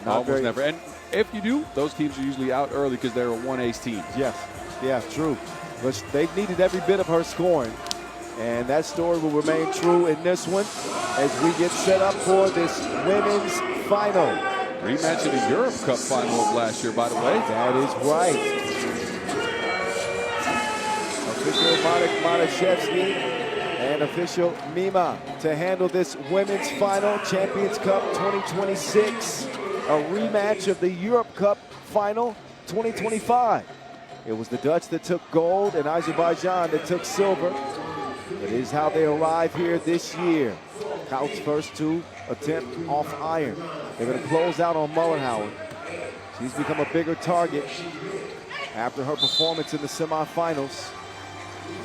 Almost never. And if you do, those teams are usually out early because they're a 1-ace team. Yes, yeah, true. But they needed every bit of her scoring. And that story will remain true in this one as we get set up for this women's final. Rematch of the Europe Cup final of last year, by the way. That is right. Official Monashevsky and official Mima to handle this women's final, Champions Cup 2026, a rematch of the Europe Cup final 2025. It was the Dutch that took gold and Azerbaijan that took silver. It is how they arrive here this year. Kout's first two attempt off iron. They're going to close out on Mullenhauer. She's become a bigger target after her performance in the semifinals.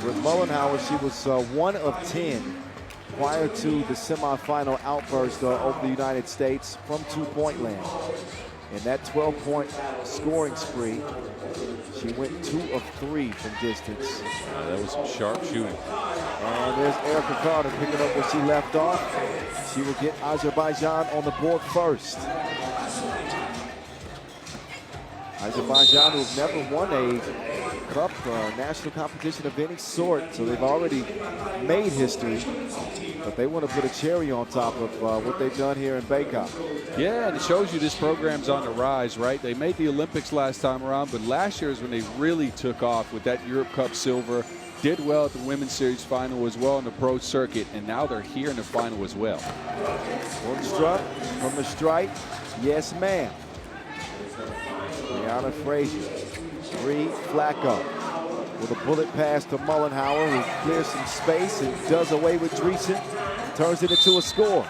With Mullenhauer, she was 1 of 10 prior to the semifinal outburst over the United States from two-point land. In that 12-point scoring spree, she went 2 of 3 from distance. That was some sharp shooting. And there's Erica Carter picking up where she left off. She will get Azerbaijan on the board first. Azerbaijan, who've never won a cup or national competition of any sort, so they've already made history. But they want to put a cherry on top of what they've done here in Bangkok. Yeah, and it shows you this program's on the rise, right? They made the Olympics last time around, but last year is when they really took off with that Europe Cup silver. Did well at the Women's Series final as well in the pro circuit, and now they're here in the final as well. Struck from the stripe. Yes, ma'am. Brianna Frazier. 3, Flacco. With a bullet pass to Mullenhauer, who clears some space and does away with Dreesen. Turns it into a score.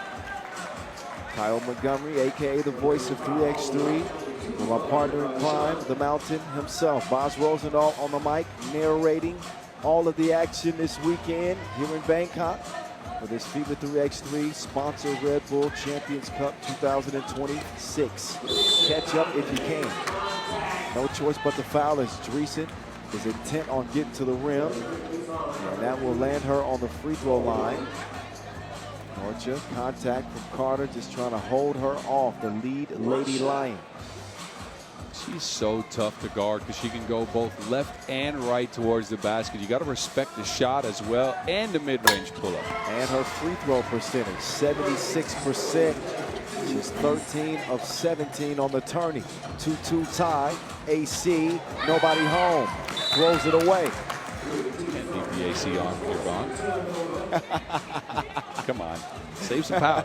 Kyle Montgomery, a.k.a. the voice of 3x3. With my partner in crime, the Mountain himself. Boz Rosendahl on the mic, narrating all of the action this weekend here in Bangkok for this FIBA 3x3 sponsor Red Bull Champions Cup 2026. Catch up if you can. No choice but to foul as Dreesen is intent on getting to the rim. And that will land her on the free throw line. Norcha, contact from Carter, just trying to hold her off, the lead Lady Lion. She's so tough to guard because she can go both left and right towards the basket. You got to respect the shot as well and the mid-range pull-up. And her free throw percentage, 76%. She's 13 of 17 on the tourney. 2-2 tie, AC, nobody home. Throws it away. Can't leave the AC on with your bond. Come on, save some power.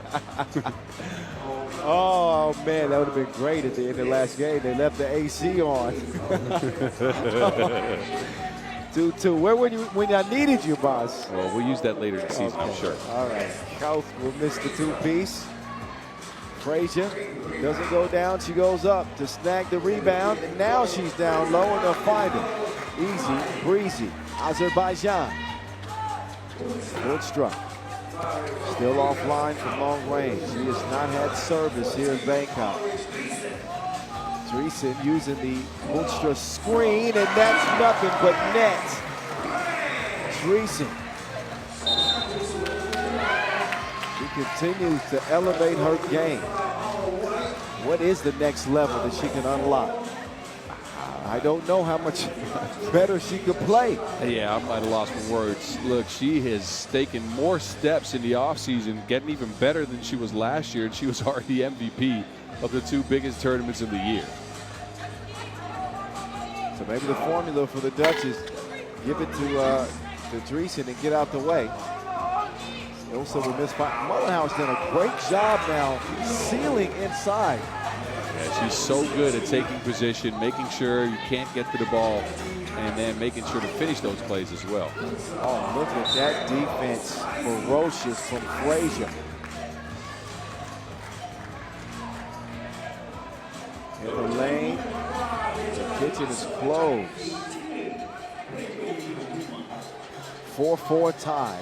Oh, man, that would have been great at the end of the last game. They left the AC on. 2-2. Where were you when I needed you, boss? Well, we'll use that later in the season, okay. I'm sure. All right. Kout will miss the two-piece. Frazier doesn't go down. She goes up to snag the rebound. And now she's down low, and they'll find her. Easy, breezy. Azerbaijan. Good struck. Still offline from long range. She has not had service here in Bangkok. Dreesen using the Ultra screen, and that's nothing but net. Dreesen. She continues to elevate her game. What is the next level that she can unlock? I don't know how much better she could play. Yeah, I'm at a loss for words. Look, she has taken more steps in the offseason, getting even better than she was last year, and she was already MVP of the 2 biggest tournaments of the year. So maybe the formula for the Dutch is give it to Dreesen and get out the way. Also, we missed by Mullenhauer's done a great job now sealing inside. Yeah, she's so good at taking position, making sure you can't get to the ball, and then making sure to finish those plays as well. Oh, look at that defense, ferocious from Frazier. In the lane, the kitchen is closed. 4-4 tie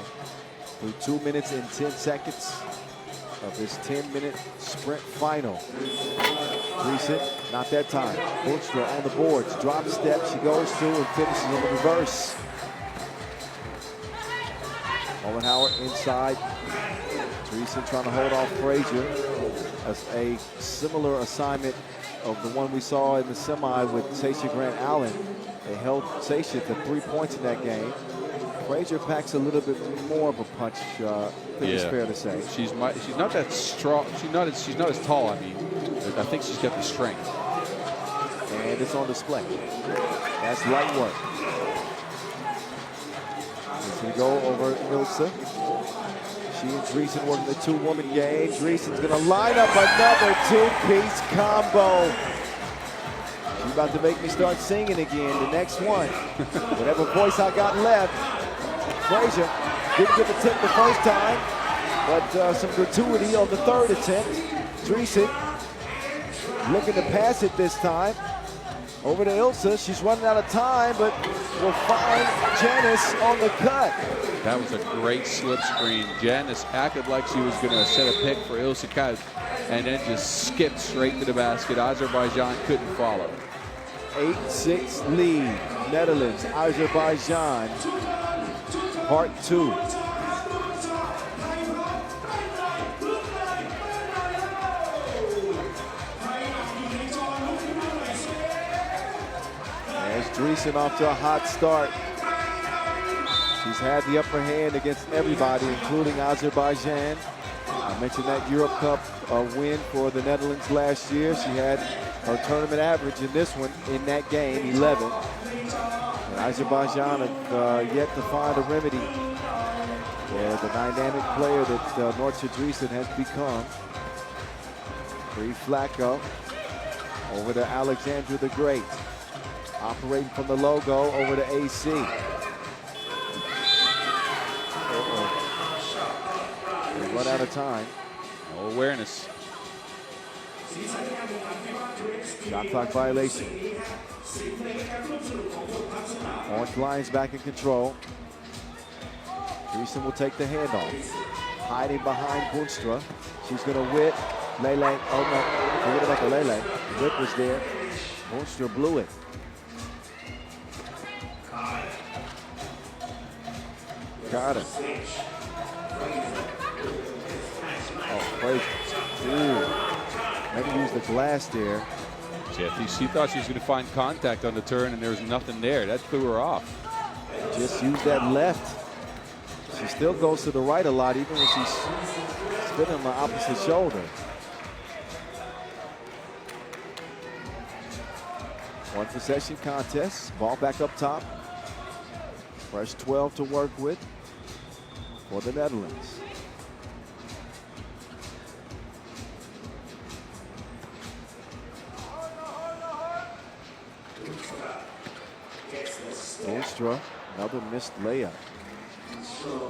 through 2 minutes and 10 seconds of this 10-minute sprint final. Dreesen, not that time. Boonstra on the boards. Drop step, she goes through and finishes on the reverse. Mullenhauer inside. Dreesen trying to hold off Frazier. a similar assignment of the one we saw in the semi with Sasha Grant Allen. They held Sasha to 3 points in that game. Frazier packs a little bit more of a punch. I think it's fair to say. She's not that strong. She's not as tall. I mean, I think she's got the strength. And it's on display. That's light work. It's going to go over Ilsa. She and Dreesen working the two-woman game. Dreesen's going to line up another two-piece combo. She's about to make me start singing again. The next one. Whatever voice I got left. Frazier didn't get the tip the first time, but some gratuity on the third attempt. Dreesen looking to pass it this time. Over to Ilsa. She's running out of time, but will find Janice on the cut. That was a great slip screen. Janice acted like she was going to set a pick for Ilsa Kat, and then just skipped straight to the basket. Azerbaijan couldn't follow. 8-6 lead. Netherlands, Azerbaijan, part 2. As Dreesen off to a hot start. She's had the upper hand against everybody, including Azerbaijan. I mentioned that Europe Cup win for the Netherlands last year. She had her tournament average in this one, in that game, 11. And Azerbaijan have yet to find a remedy. Yeah, the dynamic player that Nordsjö Dreesen has become. Free Flacco over to Alexandra the Great. Operating from the logo over to AC. They run out of time. No awareness. Shot clock violation. Orange Lions back in control. Dreesen will take the handoff. Hiding behind Boonstra. She's going to whip. Lele. Oh no. Forget about the Lele. The whip was there. Boonstra blew it. Carter. Oh, Frazier. Dude. Maybe use the glass there. Yeah, she thought she was going to find contact on the turn, and there was nothing there. That threw her off. Just use that left. She still goes to the right a lot, even when she's spinning on the opposite shoulder. One possession contest. Ball back up top. Fresh 12 to work with for the Netherlands. Boonstra, another missed layup.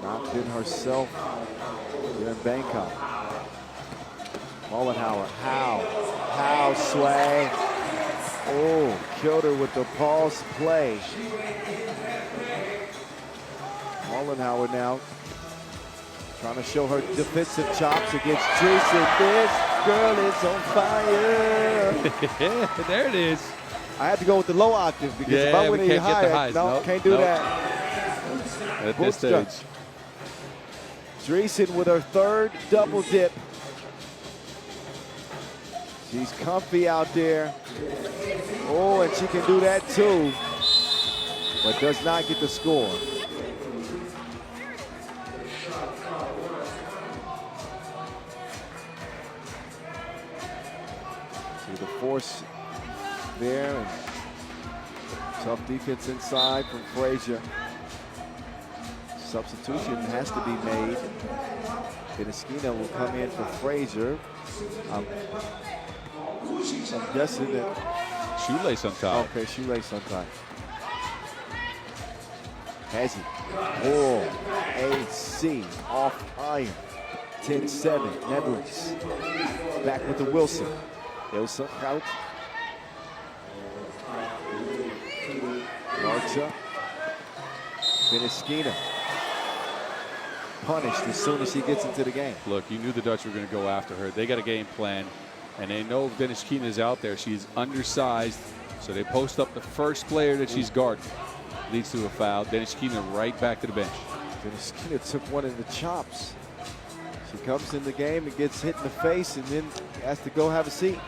Knocked in herself here in Bangkok. Mollenhauer, Howe sway. Oh, killed her with the pulse play. Mollenhauer now trying to show her defensive chops against Dreesen. This girl is on fire. There it is. I had to go with the low octave because if I went any higher, can't do that. At this stage. Dreesen with her third double dip. She's comfy out there. Oh, and she can do that too, but does not get the score. See the force there, and tough defense inside from Frazier. Substitution has to be made. Beneskina will come in for Frazier. I'm guessing that shoelace untied. Okay, shoelace untied. Has he? Oh, AC off iron. 10-7, Netherlands. Back with the Wilson. Ilsa out. Narcha. Beneskina. Punished as soon as she gets into the game. Look, you knew the Dutch were going to go after her. They got a game plan, and they know if Beneskina is out there, she's undersized, so they post up the first player that she's guarding. Leads to a foul. Beneskina right back to the bench. Beneskina took one in the chops. She comes in the game and gets hit in the face and then has to go have a seat.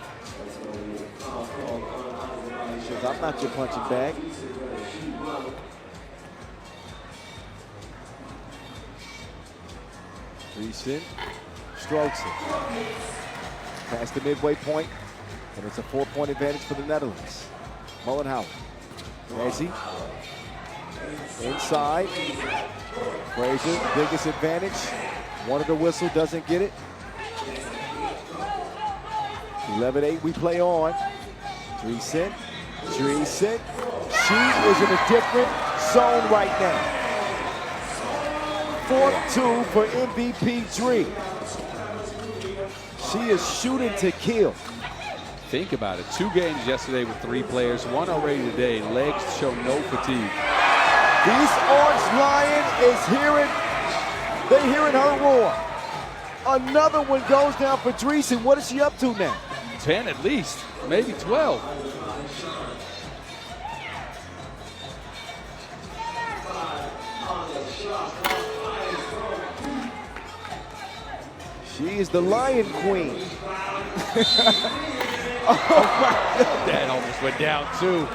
She says, I'm not your punching bag. Dreesen strokes it. Past the midway point, and it's a 4-point advantage for the Netherlands. Mullenhauer. Ezzy. Inside. Frazier, biggest advantage. One of the whistle, doesn't get it. 11-8, we play on. Dreesen. Dreesen. She is in a different zone right now. 4-2 for MVP Dree. She is shooting to kill. Think about it. 2 games yesterday with 3 players, 1 already today. Legs show no fatigue. These Orange Lion is they're hearing her roar. Another one goes down for Dreesen. What is she up to now? 10 at least, maybe 12. She is the Lion Queen. Oh my God. That almost went down too.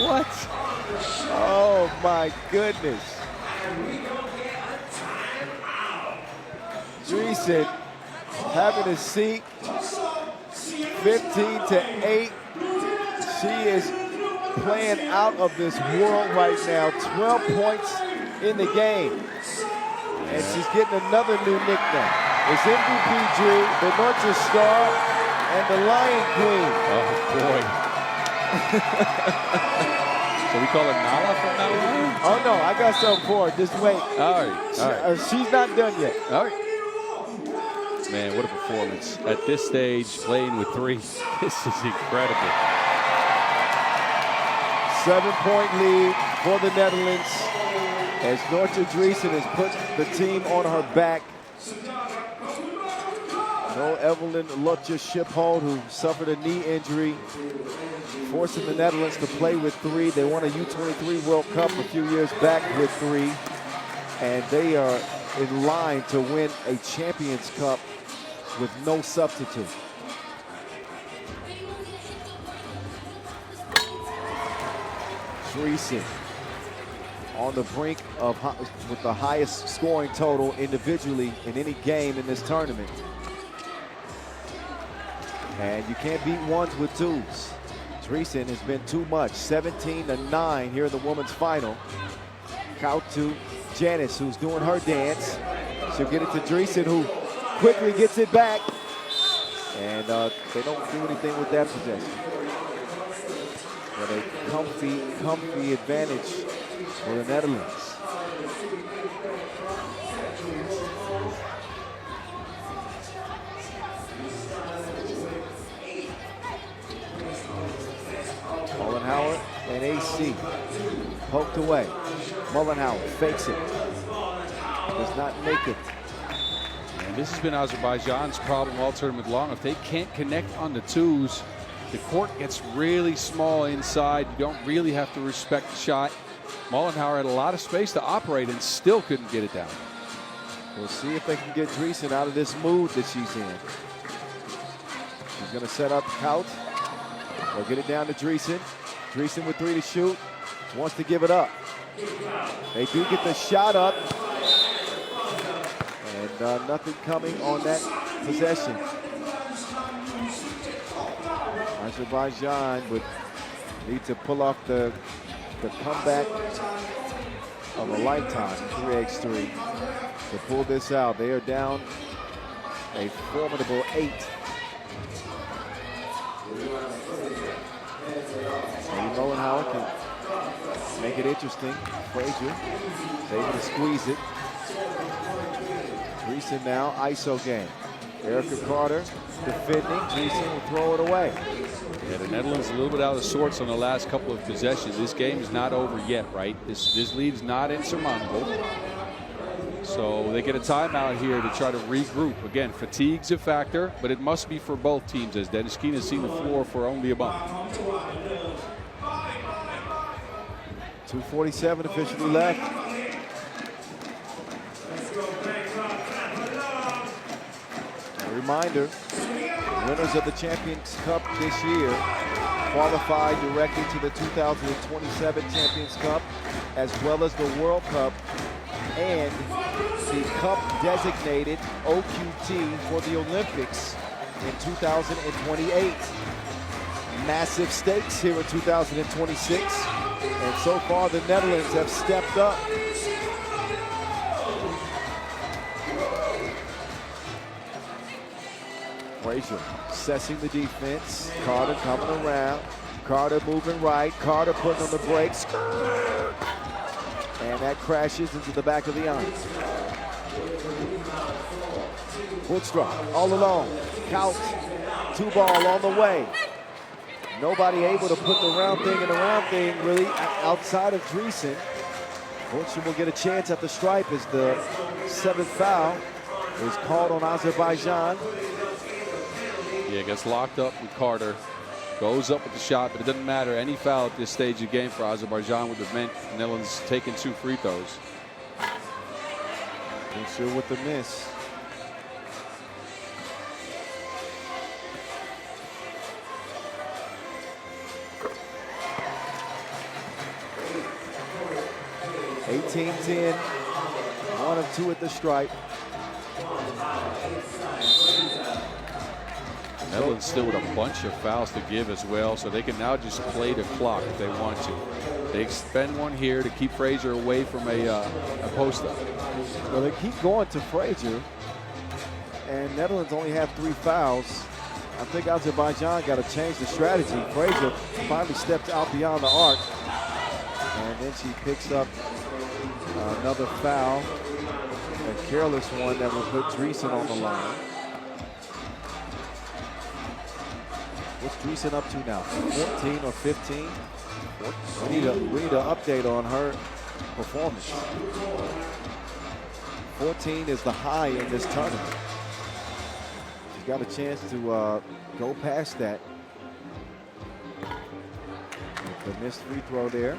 What? Oh my goodness. Dreesen having a seat. 15-8. She is playing out of this world right now. 12 points in the game. And she's getting another new nickname. It's MVP Dree, the North Star, and the Lion Queen. Oh boy. So we call her Nala from now on? Oh no, I got something for her. Just wait. All right. She's not done yet. All right. Man, what a performance. At this stage, playing with 3, this is incredible. 7-point lead for the Netherlands as Nortje Dreesen has put the team on her back. No Evelyn Lotje Schiphold, who suffered a knee injury, forcing the Netherlands to play with 3. They won a U23 World Cup a few years back with 3, and they are in line to win a Champions Cup with no substitute. Dreesen on the brink of with the highest scoring total individually in any game in this tournament. And you can't beat 1s with 2s. Dreesen has been too much. 17-9 here in the women's final. Out to Janice, who's doing her dance. She'll get it to Dreesen, who quickly gets it back. And they don't do anything with that possession. But a comfy advantage for the Netherlands. Mullenhauer and AC poked away. Mullenhauer fakes it. Does not make it. And this has been Azerbaijan's problem all tournament long. If they can't connect on the 2s, the court gets really small inside. You don't really have to respect the shot. Mullenhauer had a lot of space to operate and still couldn't get it down. We'll see if they can get Dreesen out of this mood that she's in. She's going to set up Kout. They'll get it down to Dreesen. Dreesen with 3 to shoot. Wants to give it up. They do get the shot up. And nothing coming on that possession. Azerbaijan would need to pull off the comeback of a lifetime, 3x3, to pull this out. They are down a formidable 8. Maybe Mullenhauer can make it interesting. Frazier is able to squeeze it. Dreesen now, ISO game. Erica Carter defending. Dreesen will throw it away. Yeah, the Netherlands a little bit out of sorts on the last couple of possessions. This game is not over yet, right? This lead is not insurmountable. So they get a timeout here to try to regroup. Again, fatigue's a factor, but it must be for both teams, as Dennis Keene has seen the floor for only a month. 2:47 officially left. reminder, winners of the Champions Cup this year qualify directly to the 2027 Champions Cup, as well as the World Cup and the Cup-designated OQT for the Olympics in 2028. Massive stakes here in 2026, and so far the Netherlands have stepped up. Frazier assessing the defense. Carter coming around. Carter moving right. Carter putting on the brakes. And that crashes into the back of the iron. Woodstruck all alone. Count. 2-ball on the way. Nobody able to put the round thing in the round thing really outside of Dreesen. Woodstruck will get a chance at the stripe as the 7th foul is called on Azerbaijan. Yeah, gets locked up with Carter. Goes up with the shot, but it doesn't matter. Any foul at this stage of the game for Azerbaijan would have meant the Netherlands taking 2 free throws. Sure with the miss. (18-10). 1 of 2 at the stripe. Netherlands still with a bunch of fouls to give as well, so they can now just play the clock if they want to. They expend one here to keep Frazier away from a post-up. Well, they keep going to Frazier, and Netherlands only have 3 fouls. I think Azerbaijan got to change the strategy. Frazier finally stepped out beyond the arc, and then she picks up another foul, a careless one that will put Dreesen on the line. What's Dreesen up to now? 14 or 15? We need an update on her performance. 14 is the high in this tournament. She's got a chance to go past that. With the missed free throw there.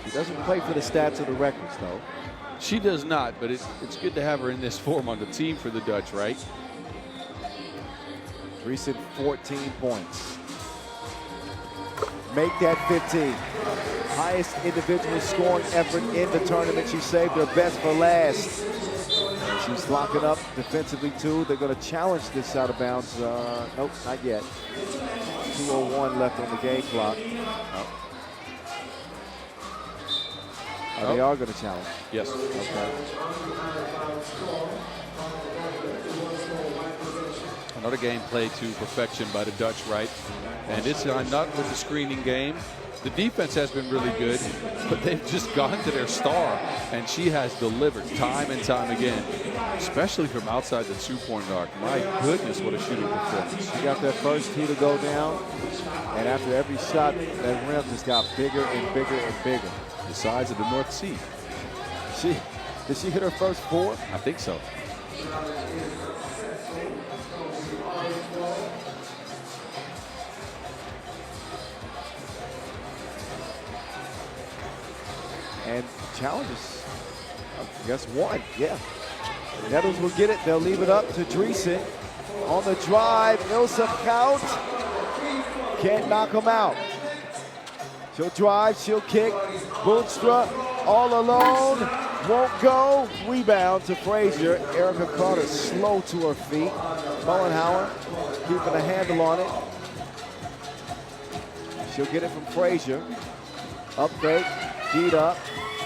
She doesn't play for the stats of the records, though. She does not, but it's good to have her in this form on the team for the Dutch, right? Dreesen, 14 points. Make that 15. Highest individual scoring effort in the tournament. She saved her best for last. She's locking up defensively, too. They're going to challenge this out of bounds. Nope, not yet. 2:01 left on the game clock. They are going to challenge. Yes. Okay. Another game played to perfection by the Dutch, right? And it's not with the screening game. The defense has been really good, but they've just gone to their star, and she has delivered time and time again, especially from outside the 2-point arc. My goodness, what a shooting performance. She got that first tee to go down, and after every shot, that rim just got bigger and bigger and bigger. The size of the North Sea. Did she hit her first 4? I think so. And challenges, I guess 1, yeah. The Netherlands will get it. They'll leave it up to Dreesen. On the drive, Ilse Kout can't knock him out. She'll drive, she'll kick. Boonstra all alone, won't go. Rebound to Frazier. Erica Carter slow to her feet. Mullenhauer keeping a handle on it. She'll get it from Frazier. Up fake, beat up.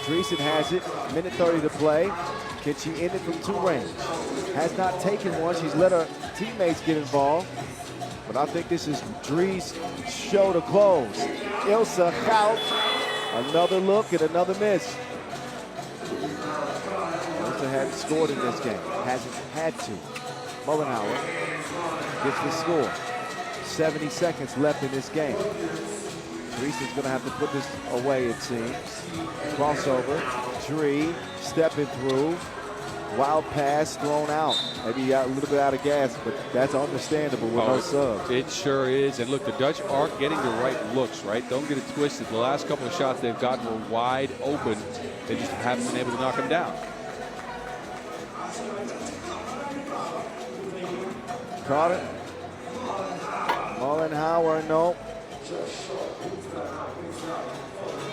Dreesen has it, minute 30 to play. Can she end it from 2 range? Has not taken one. She's let her teammates get involved. But I think this is Drees' show to close. Ilse Kout, another look and another miss. Ilse hadn't scored in this game, hasn't had to. Mullenhauer gets the score. 70 seconds left in this game. Dreesen's gonna have to put this away, it seems. Crossover, Dree stepping through. Wild pass thrown out. Maybe a little bit out of gas, but that's understandable with no subs. It sure is. And look, the Dutch aren't getting the right looks, right? Don't get it twisted. The last couple of shots they've gotten were wide open. They just haven't been able to knock them down. Carter. Mollenhauer, no.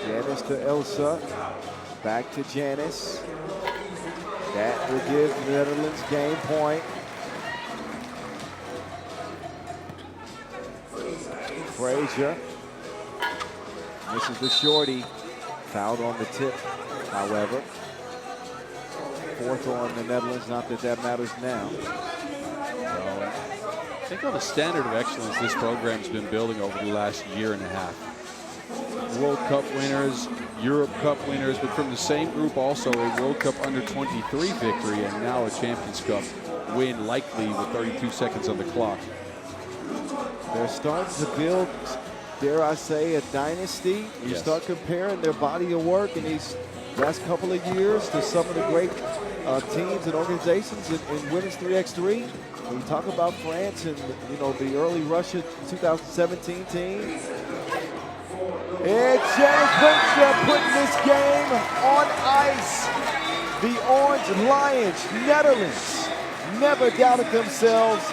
Janice to Ilsa. Back to Janice. That will give the Netherlands game point. Frazier. This is the shorty. Fouled on the tip, however. Fourth on the Netherlands, not that that matters now. I think on the standard of excellence this program's been building over the last year and a half. World Cup winners, Europe Cup winners, but from the same group also a World Cup under-23 victory and now a Champions Cup win likely with 32 seconds on the clock. They're starting to build, dare I say, a dynasty. You start comparing their body of work in these last couple of years to some of the great teams and organizations in women's 3x3. When you talk about France and the early Russia 2017 team, it's Janice Frazier putting this game on ice. The Orange Lions, Netherlands, never doubted themselves,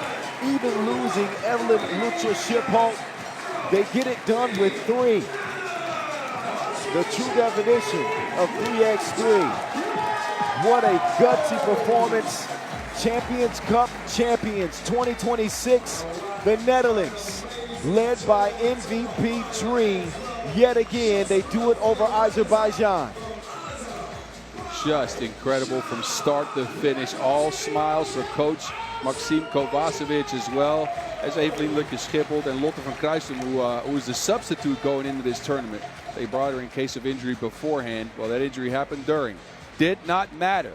even losing Evelyn Lucia-Schipholt. They get it done with 3. The true definition of 3x3. What a gutsy performance. Champions Cup champions 2026. The Netherlands, led by MVP Tree. Yet again, they do it over Azerbaijan. Just incredible from start to finish. All smiles for Coach Maxime Kovacevic as well as Evelien Lucia-Schipholt and Lotte van Kruijsen, who is the substitute going into this tournament. They brought her in case of injury beforehand. Well, that injury happened during. Did not matter.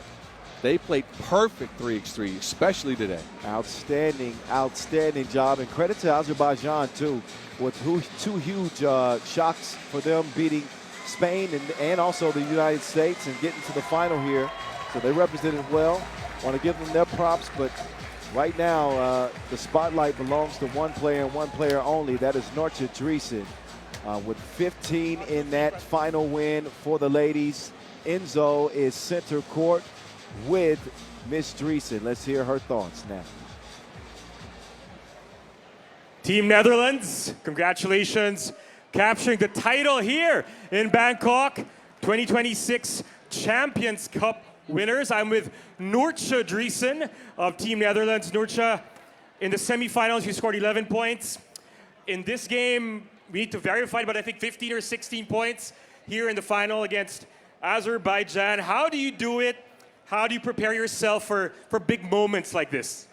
They played perfect 3x3, especially today. Outstanding, outstanding job. And credit to Azerbaijan, too, with 2 huge shocks for them beating Spain and also the United States and getting to the final here. So they represented well. Want to give them their props, but right now the spotlight belongs to one player and one player only. That is Nortje Driesen with 15 in that final win for the ladies. Enzo is center court with Miss Driesen. Let's hear her thoughts now. Team Netherlands, congratulations. Capturing the title here in Bangkok. 2026 Champions Cup winners. I'm with Nortje Driesen of Team Netherlands. Nortje, in the semifinals, you scored 11 points. In this game, we need to verify, but I think 15 or 16 points here in the final against Azerbaijan. How do you do it? How do you prepare yourself for big moments like this?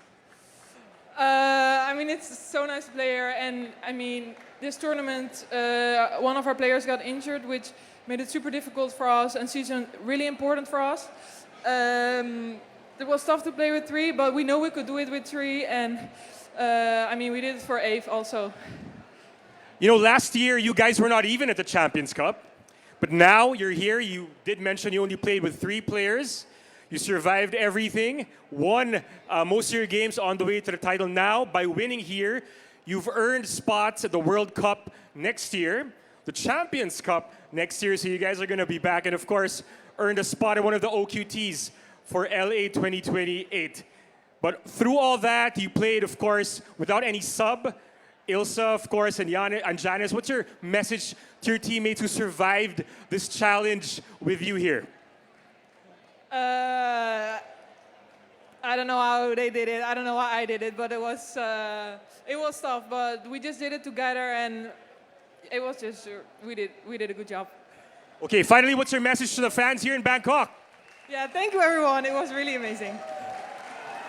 I mean, it's so nice to play here, and I mean, this tournament, one of our players got injured, which made it super difficult for us, and season really important for us. It was tough to play with 3, but we know we could do it with 3, and I mean, we did it for Ave also. You know, last year you guys were not even at the Champions Cup, but now you're here. You did mention you only played with 3 players. You survived everything, won most of your games on the way to the title. Now, by winning here, you've earned spots at the World Cup next year, the Champions Cup next year, so you guys are going to be back, and of course, earned a spot at one of the OQTs for LA 2028. But through all that, you played, of course, without any sub. Ilsa, of course, and Janice. What's your message to your teammates who survived this challenge with you here? I don't know how they did it. I don't know why I did it, but it was tough. But we just did it together, and it was just we did a good job. Okay, finally, what's your message to the fans here in Bangkok? Yeah, thank you everyone. It was really amazing.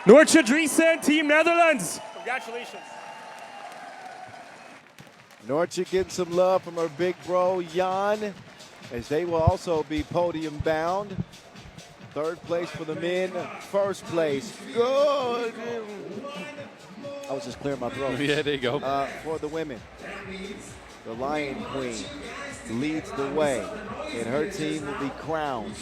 Nortje Driesen, Team Netherlands. Congratulations. Nortje getting some love from her big bro, Jan, as they will also be podium bound. 3rd place for the men, 1st place. Good. I was just clearing my throat. Yeah, there you go. For the women, the Lion Queen leads the way, and her team will be crowned.